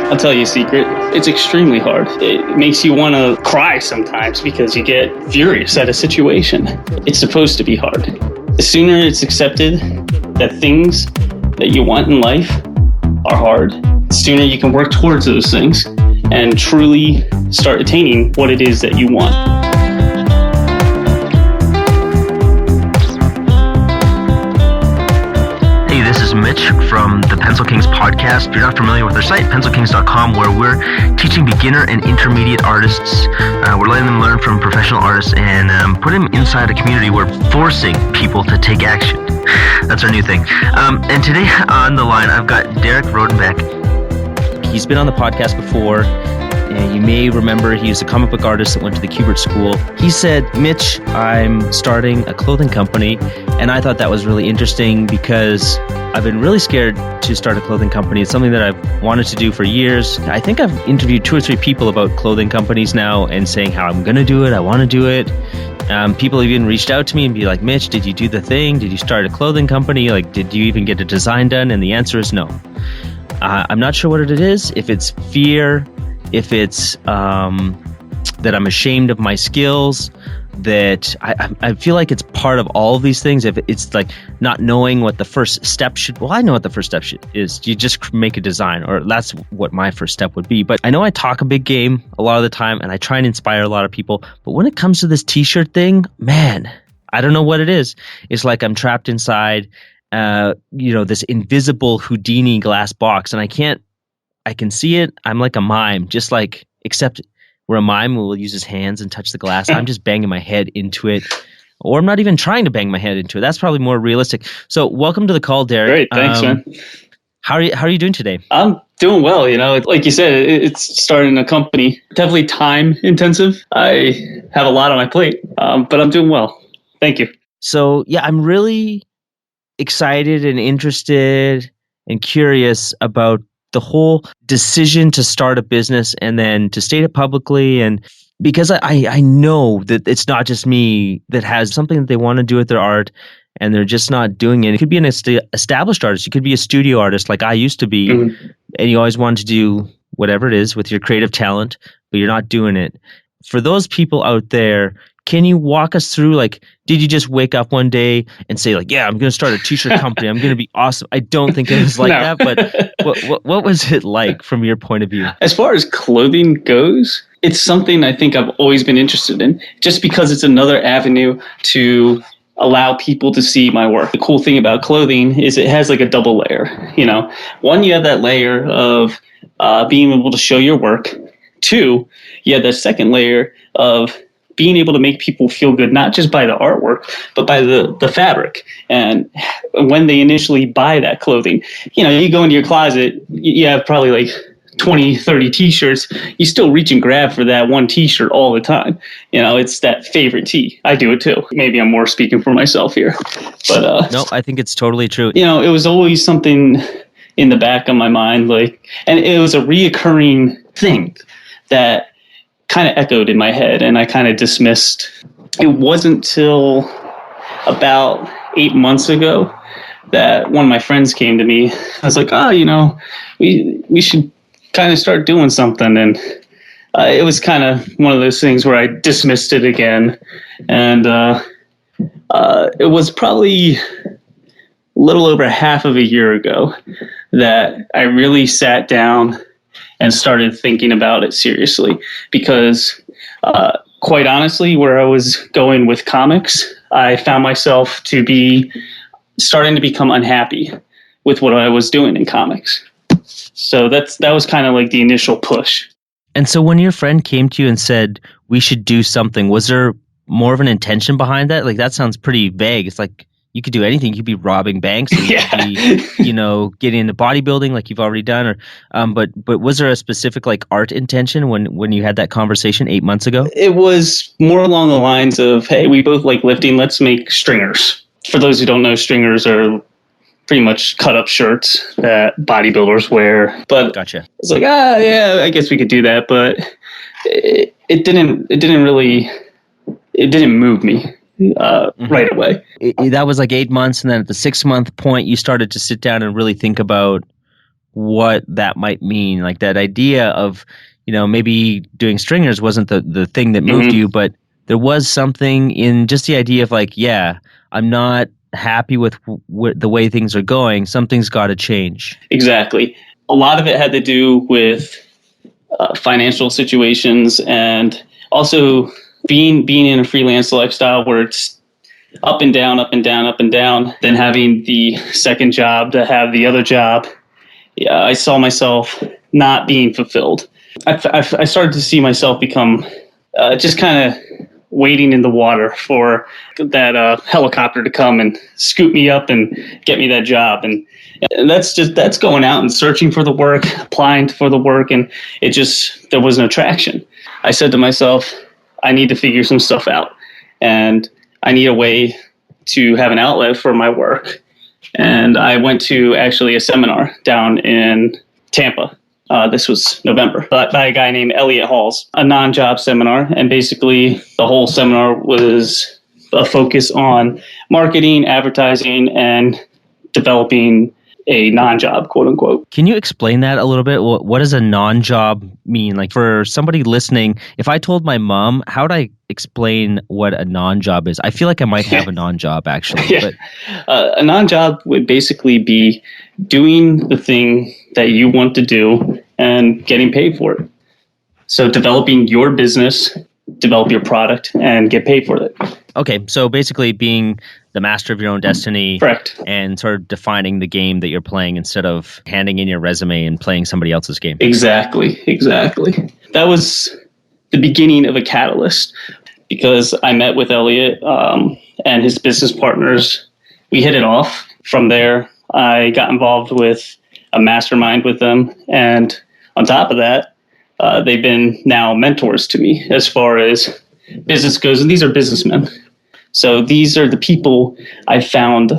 I'll tell you a secret. It's extremely hard. It makes you want to cry sometimes because you get furious at a situation. It's supposed to be hard. The sooner it's accepted that things that you want in life are hard, the sooner you can work towards those things and truly start attaining what it is that you want. This is Mitch from the Pencil Kings podcast. If you're not familiar with our site, pencilkings.com, where we're teaching beginner and intermediate artists. We're letting them learn from professional artists and put them inside a community. We're forcing people to take action. That's our new thing. And today on the line, I've got Derek Rodenbeck. He's been on the podcast before. And you may remember he was a comic book artist that went to the Kubert School. He said, Mitch, I'm starting a clothing company. And I thought that was really interesting because I've been really scared to start a clothing company. It's something that I've wanted to do for years. I think I've interviewed 2 or 3 people about clothing companies now and saying how I'm going to do it. I want to do it. People have even reached out to me and be like, Mitch, did you do the thing? Did you start a clothing company? Like, did you even get a design done? And the answer is no. I'm not sure what it is. If it's fear, if it's that I'm ashamed of my skills, that I feel like it's part of all of these things. If it's like not knowing what the first step should, well, I know what the first step is. You just make a design, or that's what my first step would be. But I know I talk a big game a lot of the time, and I try and inspire a lot of people. But when it comes to this t-shirt thing, man, I don't know what it is. It's like I'm trapped inside, this invisible Houdini glass box, and I can see it. I'm like a mime, just like, except where a mime will use his hands and touch the glass. I'm just banging my head into it. Or I'm not even trying to bang my head into it. That's probably more realistic. So welcome to the call, Derek. Great, thanks, man. How are you doing today? I'm doing well. Like you said, it's starting a company. Definitely time intensive. I have a lot on my plate, but I'm doing well. Thank you. So yeah, I'm really excited and interested and curious about the whole decision to start a business and then to state it publicly. And because I know that it's not just me that has something that they want to do with their art and they're just not doing it. It could be an established artist. You could be a studio artist like I used to be. Mm-hmm. And you always wanted to do whatever it is with your creative talent, but you're not doing it. For those people out there, can you walk us through, like, did you just wake up one day and say, like, yeah, I'm going to start a t-shirt company. I'm going to be awesome. I don't think it was like that, but what was it like from your point of view? As far as clothing goes, it's something I think I've always been interested in, just because it's another avenue to allow people to see my work. The cool thing about clothing is it has like a double layer. One, you have that layer of being able to show your work. 2, you have that second layer of being able to make people feel good, not just by the artwork, but by the fabric. And when they initially buy that clothing, you go into your closet, you have probably like 20, 30 t-shirts. You still reach and grab for that one t-shirt all the time. It's that favorite tee. I do it too. Maybe I'm more speaking for myself here, but no, I think it's totally true. It was always something in the back of my mind, and it was a reoccurring thing that kind of echoed in my head, and I kind of dismissed. It wasn't till about 8 months ago that one of my friends came to me. I was like, we should kind of start doing something. And it was kind of one of those things where I dismissed it again. And it was probably a little over half of a year ago that I really sat down and started thinking about it seriously, because quite honestly, where I was going with comics, I found myself to be starting to become unhappy with what I was doing in comics. So that was kind of like the initial push. And so when your friend came to you and said, we should do something, was there more of an intention behind that? Like, that sounds pretty vague. It's like, you could do anything. You could be robbing banks, or you could be, getting into bodybuilding like you've already done. Or, but was there a specific like art intention when you had that conversation 8 months ago? It was more along the lines of, hey, we both like lifting. Let's make stringers. For those who don't know, stringers are pretty much cut up shirts that bodybuilders wear. But gotcha. It's like, yeah, I guess we could do that. But it didn't move me. Right away. That was like 8 months, and then at the 6 month point, you started to sit down and really think about what that might mean. Like that idea of, maybe doing stringers wasn't the thing that moved you, but there was something in just the idea of like, yeah, I'm not happy with the way things are going. Something's got to change. Exactly. A lot of it had to do with financial situations, and also being in a freelance lifestyle where it's up and down, up and down, up and down. Then having the second job to have the other job, I saw myself not being fulfilled. I started to see myself become just kind of waiting in the water for that helicopter to come and scoop me up and get me that job. And that's going out and searching for the work, applying for the work, and there was no traction. I said to myself, I need to figure some stuff out, and I need a way to have an outlet for my work. And I went to actually a seminar down in Tampa. This was November, by a guy named Elliot Halls, a non-job seminar. And basically the whole seminar was a focus on marketing, advertising, and developing a non-job, quote unquote. Can you explain that a little bit? What does a non-job mean? Like for somebody listening, if I told my mom, how would I explain what a non-job is? I feel like I might have a non-job actually. Yeah. But a non-job would basically be doing the thing that you want to do and getting paid for it. So developing your business, develop your product, and get paid for it. Okay, so basically being the master of your own destiny. Correct. And sort of defining the game that you're playing instead of handing in your resume and playing somebody else's game. Exactly. That was the beginning of a catalyst, because I met with Elliot and his business partners. We hit it off. From there, I got involved with a mastermind with them. And on top of that, they've been now mentors to me as far as business goes. And these are businessmen. So these are the people I've found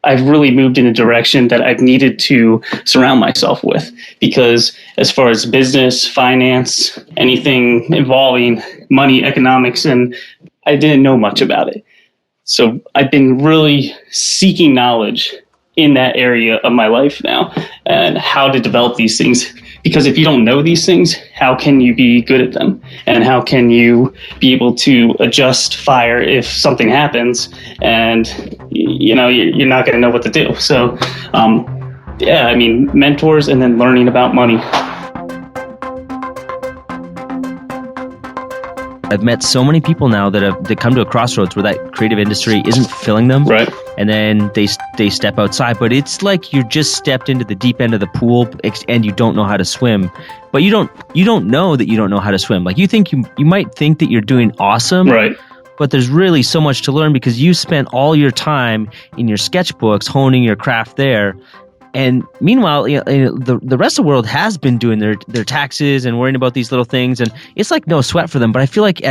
I've really moved in a direction that I've needed to surround myself with, because as far as business, finance, anything involving money, economics, and I didn't know much about it. So I've been really seeking knowledge in that area of my life now and how to develop these things. Because if you don't know these things, how can you be good at them? And how can you be able to adjust fire if something happens and you're not going to know what to do? So, mentors and then learning about money. I've met so many people now that come to a crossroads where that creative industry isn't fulfilling them. Right. And then they step outside, but it's like you just stepped into the deep end of the pool and you don't know how to swim. But you don't know that you don't know how to swim. Like you might think that you're doing awesome. Right. But there's really so much to learn because you spent all your time in your sketchbooks honing your craft there. And meanwhile, the rest of the world has been doing their taxes and worrying about these little things, and it's like no sweat for them. But I feel like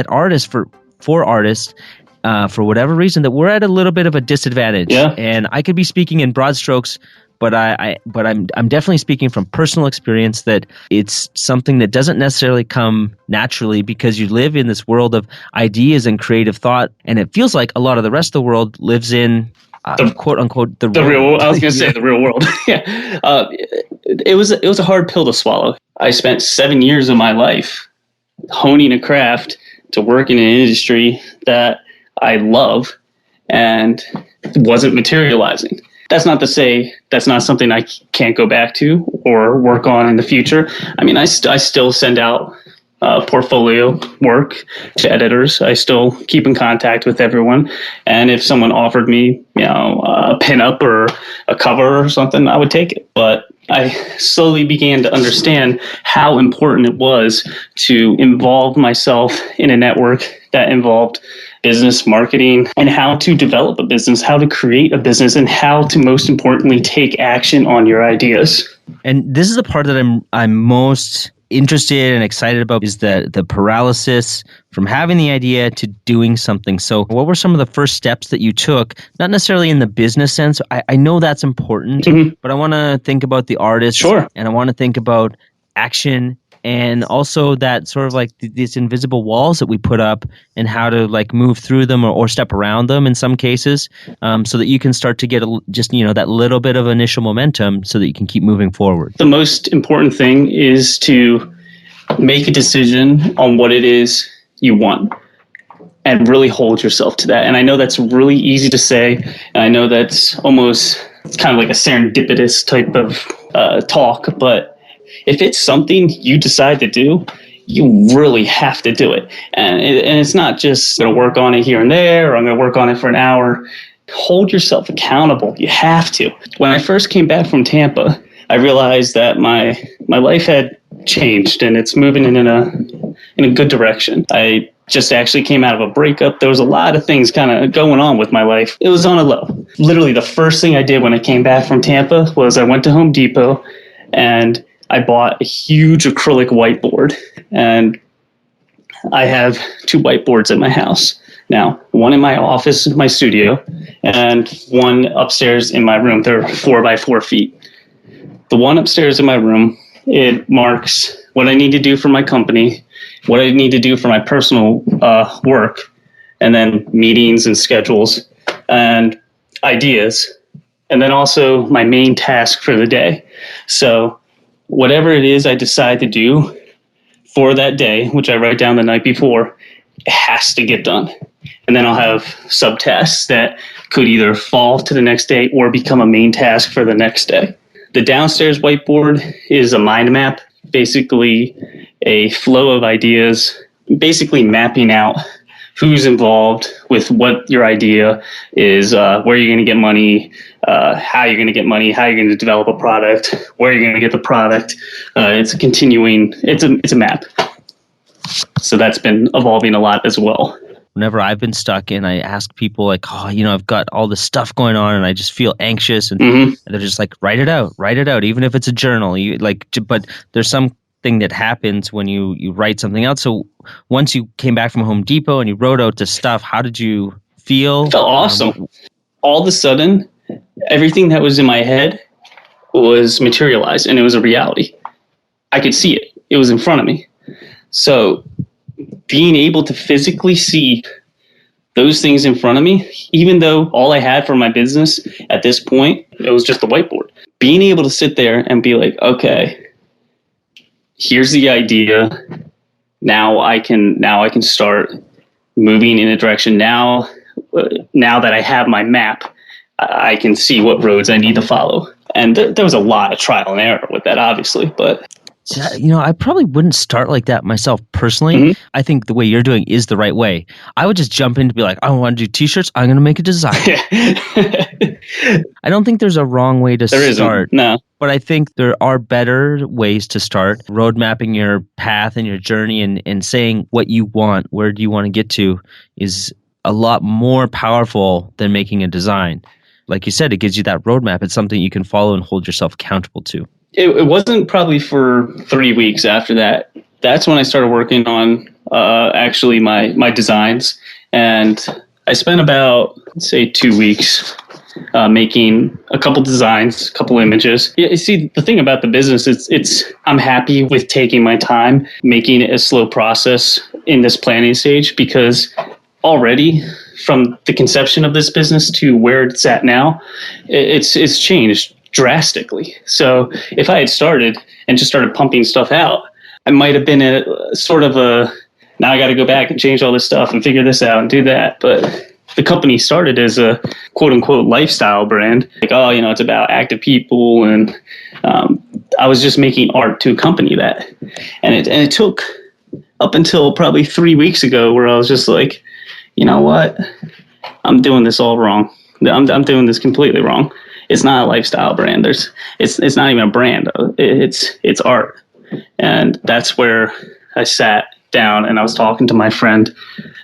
for artists, for whatever reason, that we're at a little bit of a disadvantage. Yeah. And I could be speaking in broad strokes, but I'm definitely speaking from personal experience that it's something that doesn't necessarily come naturally because you live in this world of ideas and creative thought, and it feels like a lot of the rest of the world lives in quote unquote the real. I was going to say the real world. Yeah, it was a hard pill to swallow. I spent 7 years of my life honing a craft to work in an industry that I love and wasn't materializing. That's not to say that's not something I can't go back to or work on in the future. I mean, I still send out portfolio work to editors. I still keep in contact with everyone. And if someone offered me, a pinup or a cover or something, I would take it. But I slowly began to understand how important it was to involve myself in a network that involved business, marketing, and how to develop a business, how to create a business, and how to most importantly take action on your ideas. And this is the part that I'm most interested and excited about is the paralysis from having the idea to doing something. So what were some of the first steps that you took, not necessarily in the business sense? I know that's important, but I want to think about the artist. Sure. And I want to think about action and also that sort of like these invisible walls that we put up and how to like move through them or step around them in some cases, so that you can start to get just that little bit of initial momentum so that you can keep moving forward. The most important thing is to make a decision on what it is you want and really hold yourself to that. And I know that's really easy to say, and I know that's it's kind of like a serendipitous type of talk, but if it's something you decide to do, you really have to do it. And it's not just going to work on it here and there, or I'm going to work on it for an hour. Hold yourself accountable. You have to. When I first came back from Tampa, I realized that my life had changed and it's moving in a good direction. I just actually came out of a breakup. There was a lot of things kind of going on with my life. It was on a low. Literally the first thing I did when I came back from Tampa was I went to Home Depot and I bought a huge acrylic whiteboard. And I have 2 whiteboards at my house now, one in my office, my studio, and one upstairs in my room. They're 4 by 4 feet. The one upstairs in my room, it marks what I need to do for my company, what I need to do for my personal work, and then meetings and schedules and ideas, and then also my main task for the day. So whatever it is I decide to do for that day, which I write down the night before, it has to get done. And then I'll have subtasks that could either fall to the next day or become a main task for the next day. The downstairs whiteboard is a mind map, basically a flow of ideas, basically mapping out who's involved with what your idea is, where you're going to get money, how you're going to get money, how you're going to develop a product, where you're going to get the product. It's a map. So that's been evolving a lot as well. Whenever I've been stuck and I ask people like, I've got all this stuff going on and I just feel anxious, and they're just like, write it out, even if it's a journal. But there's something that happens when you write something out. So once you came back from Home Depot and you wrote out the stuff, how did you feel? It felt awesome. All of a sudden, everything that was in my head was materialized and it was a reality. I could see it. It was in front of me. So being able to physically see those things in front of me, even though all I had for my business at this point, it was just the whiteboard. Being able to sit there and be like, okay, here's the idea. Now I can start moving in a direction. Now that I have my map, I can see what roads I need to follow. And there was a lot of trial and error with that, obviously, but I probably wouldn't start like that myself personally. Mm-hmm. I think the way you're doing is the right way. I would just jump in to be like, I want to do t-shirts. I'm going to make a design. I don't think there's a wrong way to start. No. But I think there are better ways to start. Road mapping your path and your journey and saying what you want, where do you want to get to, is a lot more powerful than making a design. Like you said, it gives you that roadmap. It's something you can follow and hold yourself accountable to. It wasn't probably for 3 weeks after that. That's when I started working on actually my designs. And I spent about, let's say, 2 weeks making a couple designs, a couple images. Yeah, you see, the thing about the business, it's I'm happy with taking my time, making it a slow process in this planning stage, because already from the conception of this business to where it's at now, it's changed drastically. So if I had started and just started pumping stuff out, I might have been now I got to go back and change all this stuff and figure this out and do that. But the company started as a quote unquote lifestyle brand. Like, it's about active people. And I was just making art to accompany that. And it took up until probably 3 weeks ago where I was just like, you know what? I'm doing this all wrong. I'm doing this completely wrong. It's not a lifestyle brand. It's not even a brand. It's art. And that's where I sat down and I was talking to my friend,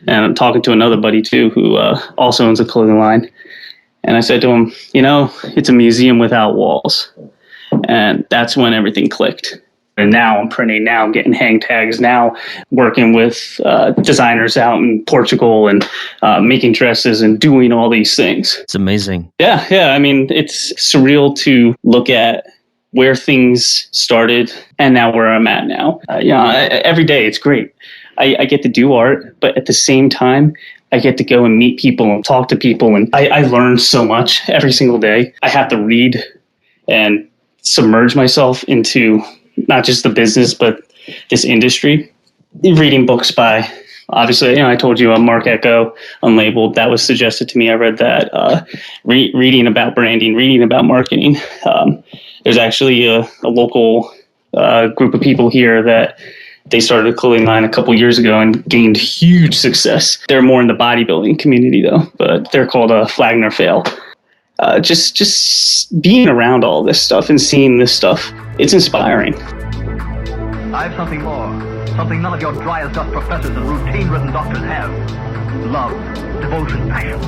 and I'm talking to another buddy too, who also owns a clothing line. And I said to him, it's a museum without walls. And that's when everything clicked. And now I'm printing, now I'm getting hang tags, now working with designers out in Portugal and making dresses and doing all these things. It's amazing. Yeah. I mean, it's surreal to look at where things started and now where I'm at now. Every day it's great. I get to do art, but at the same time, I get to go and meet people and talk to people, and I learn so much every single day. I have to read and submerge myself into not just the business, but this industry. Reading books by, obviously, I told you Mark Echo, Unlabeled. That was suggested to me. I read that. Reading about branding, reading about marketing. There's actually a local group of people here that they started a clothing line a couple years ago and gained huge success. They're more in the bodybuilding community, though, but they're called Flagner Fail. Just being around all this stuff and seeing this stuff, it's inspiring. I have something more, something none of your dry as dust professors and routine-ridden doctors have. Love, devotion, passion.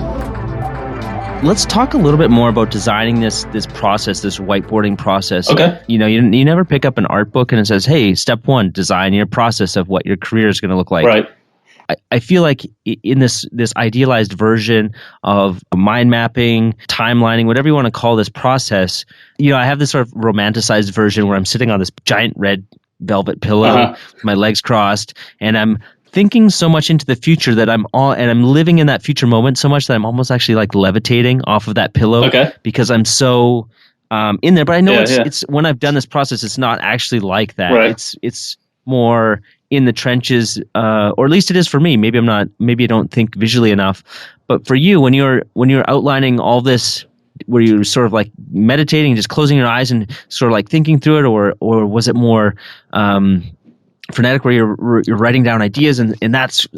Let's talk a little bit more about designing this process, this whiteboarding process. Okay. You never pick up an art book and it says, hey, step 1, design your process of what your career is going to look like. Right. I feel like in this idealized version of mind mapping, timelining, whatever you want to call this process, I have this sort of romanticized version where I'm sitting on this giant red velvet pillow, with my legs crossed, and I'm thinking so much into the future that I'm living in that future moment so much that I'm almost actually like levitating off of that pillow because I'm so in there. But I know it's when I've done this process, it's not actually like that. Right. It's more in the trenches, or at least it is for me. Maybe I don't think visually enough. But for you, when you're outlining all this, were you sort of like meditating, just closing your eyes and sort of like thinking through it, or was it more frenetic where you're writing down ideas and that's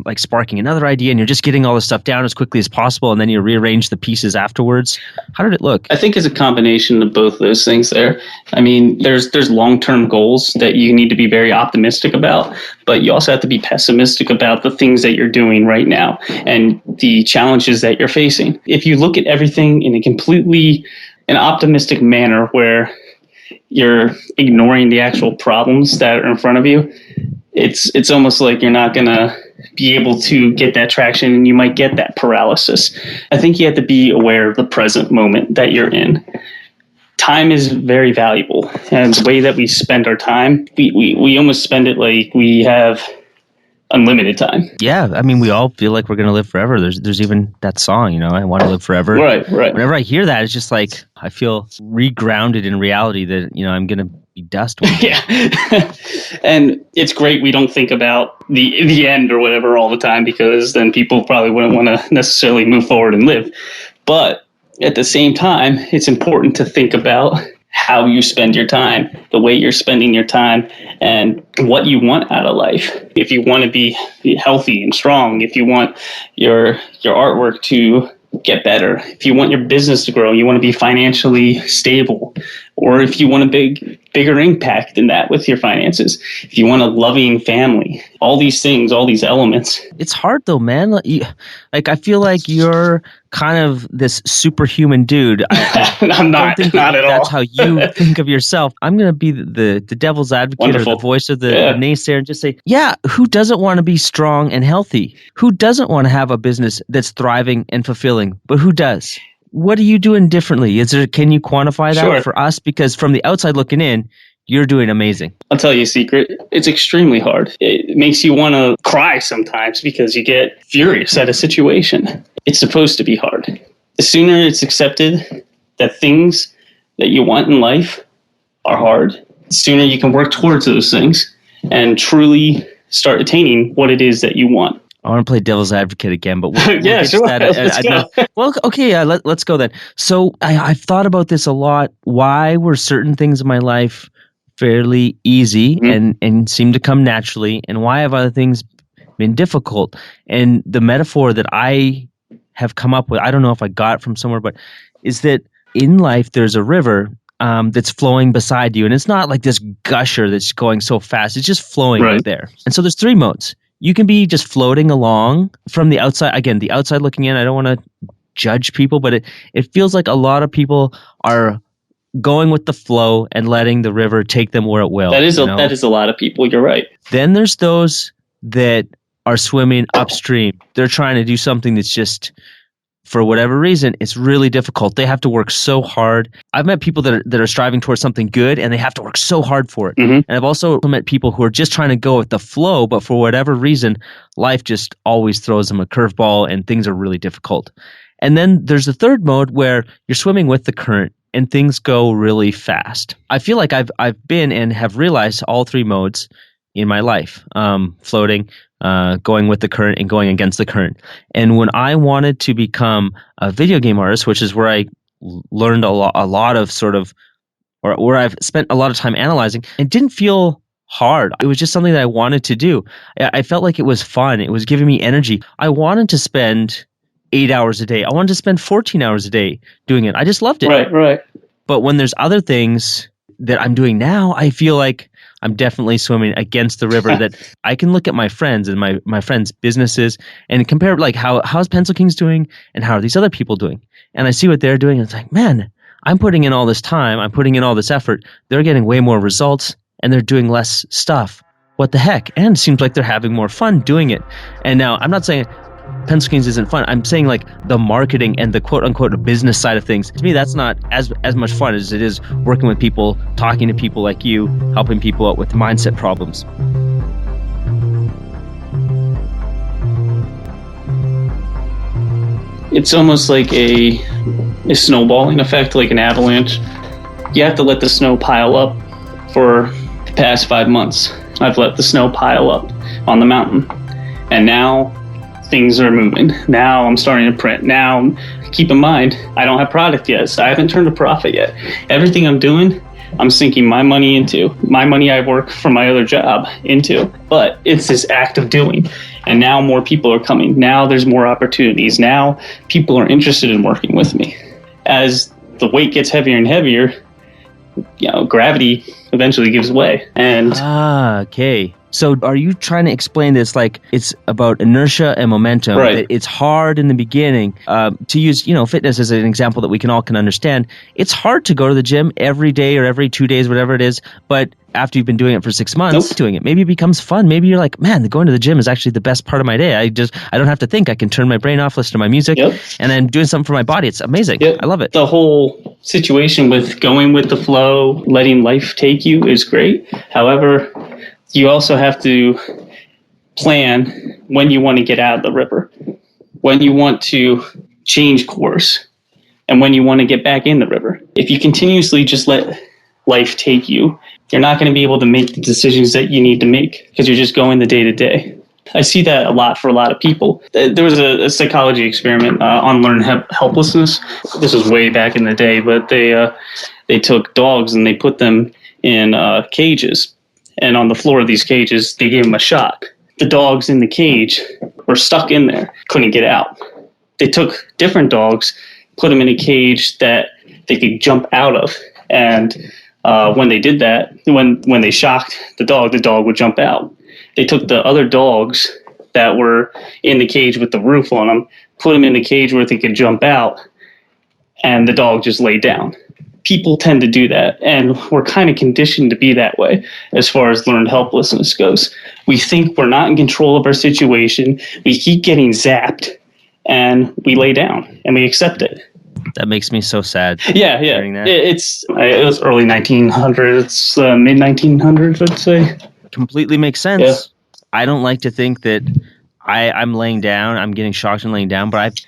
like sparking another idea and you're just getting all this stuff down as quickly as possible and then you rearrange the pieces afterwards? How did it look? I think it's a combination of both those things there. I mean, there's long-term goals that you need to be very optimistic about, but you also have to be pessimistic about the things that you're doing right now and the challenges that you're facing. If you look at everything in a completely an optimistic manner where you're ignoring the actual problems that are in front of you, it's almost like you're not going to be able to get that traction and you might get that paralysis. I think you have to be aware of the present moment that you're in. Time is very valuable, and the way that we spend our time, we almost spend it like we have unlimited time. Yeah, I mean, we all feel like we're going to live forever. There's even that song, I want to live forever. Right. Whenever I hear that, it's just like I feel regrounded in reality that, I'm going to be dust one day. Yeah. And it's great we don't think about the end or whatever all the time, because then people probably wouldn't want to necessarily move forward and live. But at the same time, it's important to think about how you spend your time, the way you're spending your time, and what you want out of life. If you want to be healthy and strong, if you want your artwork to get better, if you want your business to grow, you want to be financially stable, or if you want a bigger impact than that with your finances, if you want a loving family, all these things, all these elements. It's hard though, man. Like I feel like you're kind of this superhuman dude. I'm not at all. That's how you think of yourself. I'm going to be the devil's advocate. Wonderful. Or the voice of the naysayer and just say, yeah, who doesn't want to be strong and healthy? Who doesn't want to have a business that's thriving and fulfilling? But who does? What are you doing differently? Can you quantify that for us? Because from the outside looking in, you're doing amazing. I'll tell you a secret. It's extremely hard. It makes you want to cry sometimes because you get furious at a situation. It's supposed to be hard. The sooner it's accepted that things that you want in life are hard, the sooner you can work towards those things and truly start attaining what it is that you want. I want to play devil's advocate again, but we'll yeah, get sure. To that. Let's go. Well, okay, let's go then. So I've thought about this a lot. Why were certain things in my life fairly easy and seem to come naturally, and why have other things been difficult? And the metaphor that I have come up with, I don't know if I got it from somewhere, but is that in life there's a river that's flowing beside you, and it's not like this gusher that's going so fast. It's just flowing right there. And so there's 3 modes. You can be just floating along from the outside. Again, the outside looking in, I don't want to judge people, but it feels like a lot of people are going with the flow and letting the river take them where it will. That is a lot of people. You're right. Then there's those that are swimming upstream. They're trying to do something that's just for whatever reason, it's really difficult. They have to work so hard. I've met people that are striving towards something good, and they have to work so hard for it. Mm-hmm. And I've also met people who are just trying to go with the flow, but for whatever reason, life just always throws them a curveball, and things are really difficult. And then there's the third mode where you're swimming with the current, and things go really fast. I feel like I've been and have realized all three modes in my life: floating, going with the current, and going against the current. And when I wanted to become a video game artist, which is where I learned a lot of sort of, or where I've spent a lot of time analyzing, it didn't feel hard. It was just something that I wanted to do. I felt like it was fun. It was giving me energy. I wanted to spend 8 hours a day. I wanted to spend 14 hours a day doing it. I just loved it. Right. But when there's other things that I'm doing now, I feel like I'm definitely swimming against the river. That I can look at my friends and my friends' businesses and compare, like, how's Pencil Kings doing and how are these other people doing? And I see what they're doing, and it's like, man, I'm putting in all this time, I'm putting in all this effort. They're getting way more results, and they're doing less stuff. What the heck? And it seems like they're having more fun doing it. And now, I'm not saying Pencil Kings isn't fun. I'm saying, like, the marketing and the quote-unquote business side of things, to me, that's not as much fun as it is working with people, talking to people like you, helping people out with mindset problems. It's almost like a snowballing effect, like an avalanche. You have to let the snow pile up. For the past 5 months, I've let the snow pile up on the mountain. And now things are moving. Now I'm starting to print. Now, keep in mind, I don't have product yet, so I haven't turned a profit yet. Everything I'm doing, I'm sinking my money into. My money I work for my other job into. But it's this act of doing. And now more people are coming. Now there's more opportunities. Now people are interested in working with me. As the weight gets heavier and heavier, gravity eventually gives way. And okay. So are you trying to explain this like it's about inertia and momentum? Right. It's hard in the beginning to use, fitness as an example that we can understand. It's hard to go to the gym every day or every 2 days, whatever it is. But after you've been doing it for 6 months, doing it, maybe it becomes fun. Maybe you're like, man, going to the gym is actually the best part of my day. I don't have to think. I can turn my brain off, listen to my music, and I'm doing something for my body. It's amazing. I love it. The whole situation with going with the flow, letting life take you is great. However, you also have to plan when you want to get out of the river, when you want to change course, and when you want to get back in the river. If you continuously just let life take you, you're not going to be able to make the decisions that you need to make because you're just going the day to day. I see that a lot for a lot of people. There was a psychology experiment on learned helplessness. This was way back in the day, but they took dogs and they put them in cages. And on the floor of these cages, they gave them a shot. The dogs in the cage were stuck in there, couldn't get out. They took different dogs, put them in a cage that they could jump out of. And when they did that, when they shocked the dog would jump out. They took the other dogs that were in the cage with the roof on them, put them in the cage where they could jump out, and the dog just laid down. People tend to do that, and we're kind of conditioned to be that way as far as learned helplessness goes. We think we're not in control of our situation. We keep getting zapped, and we lay down, and we accept it. That makes me so sad. Yeah. It was early 1900s, mid 1900s, I'd say. Completely makes sense. Yeah. I don't like to think that I'm laying down, I'm getting shocked and laying down, but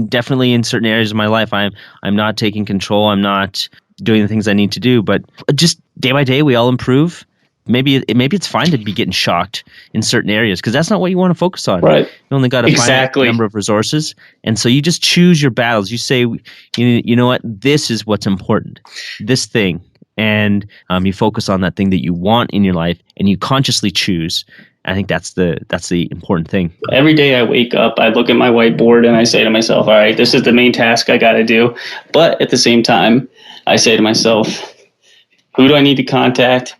definitely in certain areas of my life, I'm not taking control. I'm not doing the things I need to do, but just day by day, we all improve. Maybe it's fine to be getting shocked in certain areas because that's not what you want to focus on. Right. You only got to find a number of resources. And so you just choose your battles. You say, you know what, this is what's important, this thing. And you focus on that thing that you want in your life and you consciously choose. I think that's the important thing. Every day I wake up, I look at my whiteboard and I say to myself, all right, this is the main task I got to do. But at the same time, I say to myself, who do I need to contact?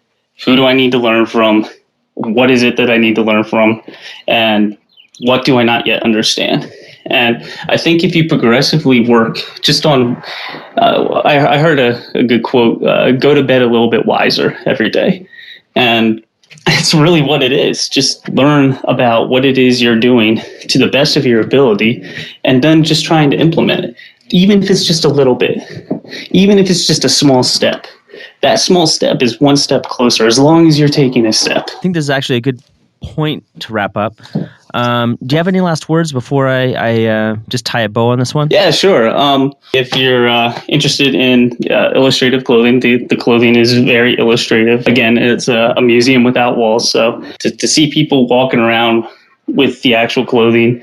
Who do I need to learn from? What is it that I need to learn from? And what do I not yet understand? And I think if you progressively work just on, I heard a good quote, go to bed a little bit wiser every day. And it's really what it is. Just learn about what it is you're doing to the best of your ability, and then just trying to implement it. Even if it's just a little bit, even if it's just a small step, that small step is one step closer as long as you're taking a step. I think this is actually a good point to wrap up. Do you have any last words before I just tie a bow on this one? Yeah, sure. If you're interested in illustrative clothing, the clothing is very illustrative. Again, it's a museum without walls, so to see people walking around with the actual clothing,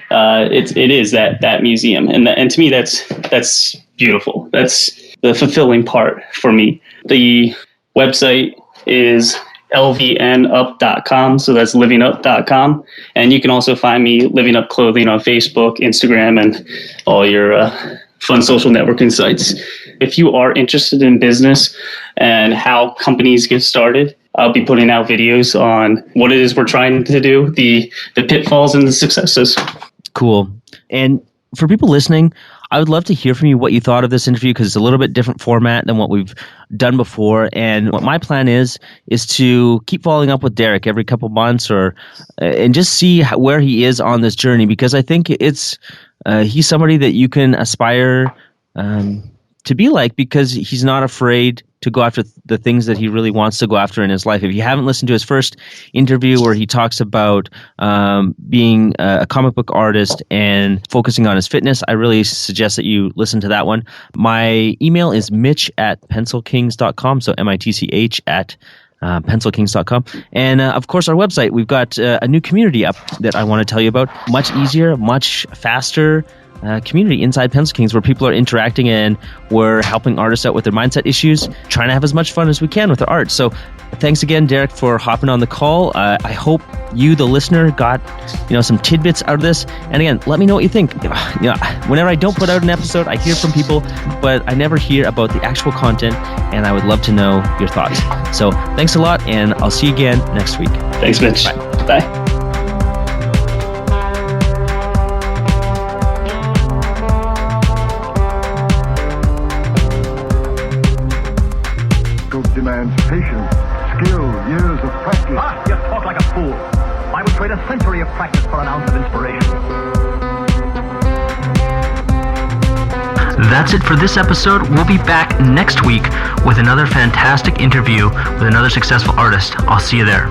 it is that museum, and to me that's beautiful. That's the fulfilling part for me. The website is lvnup.com, so that's livingup.com, and you can also find me Living Up Clothing on Facebook, Instagram, and all your fun social networking sites. If you are interested in business and how companies get started, I'll be putting out videos on what it is we're trying to do, the pitfalls and the successes. Cool. And for people listening, I would love to hear from you what you thought of this interview, because it's a little bit different format than what we've done before. And what my plan is to keep following up with Derek every couple months, and just see where he is on this journey, because I think he's somebody that you can aspire to be like, because he's not afraid to go after the things that he really wants to go after in his life. If you haven't listened to his first interview where he talks about being a comic book artist and focusing on his fitness, I really suggest that you listen to that one. My email is mitch@pencilkings.com, so MITCH at pencilkings.com. And of course, our website, we've got a new community up that I want to tell you about. Much easier, much faster community inside Pencil Kings, where people are interacting and we're helping artists out with their mindset issues, trying to have as much fun as we can with their art. So thanks again, Derek, for hopping on the call. I hope you, the listener, got some tidbits out of this. And again, let me know what you think. Whenever I don't put out an episode, I hear from people, but I never hear about the actual content, and I would love to know your thoughts. So thanks a lot, and I'll see you again next week. Thanks, Mitch. Bye. Bye. Demands patience, skill, years of practice. Ah, you talk like a fool. I would trade a century of practice for an ounce of inspiration. That's it for this episode. We'll be back next week with another fantastic interview with another successful artist. I'll see you there.